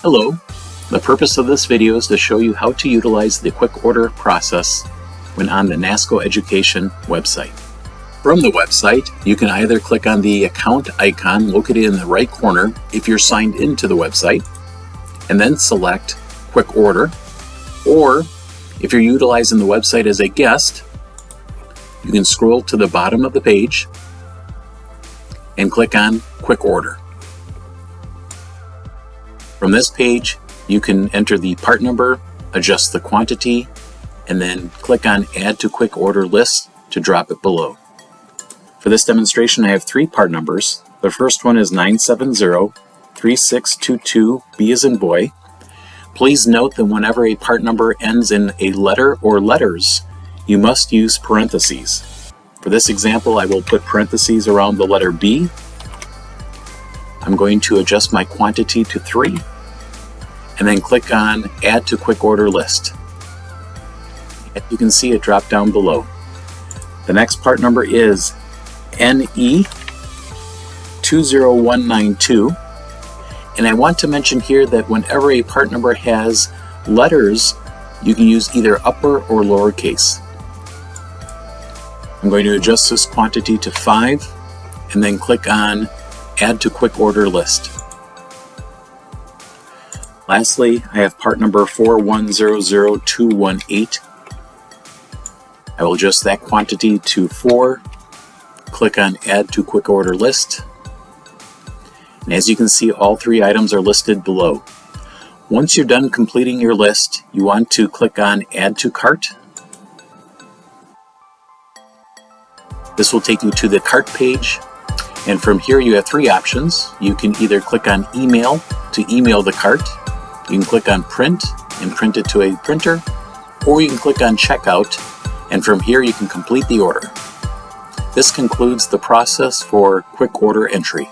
Hello, the purpose of this video is to show you how to utilize the quick order process when on the Nasco Education website. From the website, you can either click on the account icon located in the right corner if you're signed into the website, and then select quick order, or if you're utilizing the website as a guest, you can scroll to the bottom of the page and click on quick order. From this page, you can enter the part number, adjust the quantity, and then click on Add to Quick Order List to drop it below. For this demonstration, I have 3 part numbers. The first one is 970-3622, B as in boy. Please note that whenever a part number ends in a letter or letters, you must use parentheses. For this example, I will put parentheses around the letter B. I'm going to adjust my quantity to 3 and then click on Add to Quick Order List. As you can see, it dropped down below. The next part number is NE20192, and I want to mention here that whenever a part number has letters, you can use either upper or lowercase. I'm going to adjust this quantity to 5 and then click on Add to Quick Order List. Lastly, I have part number 4100218. I will adjust that quantity to 4, click on Add to Quick Order List, and as you can see, all 3 items are listed below. Once you're done completing your list, you want to click on Add to Cart. This will take you to the cart page. And from here you have 3 options. You can either click on email to email the cart, you can click on print and print it to a printer, or you can click on checkout, and from here you can complete the order. This concludes the process for quick order entry.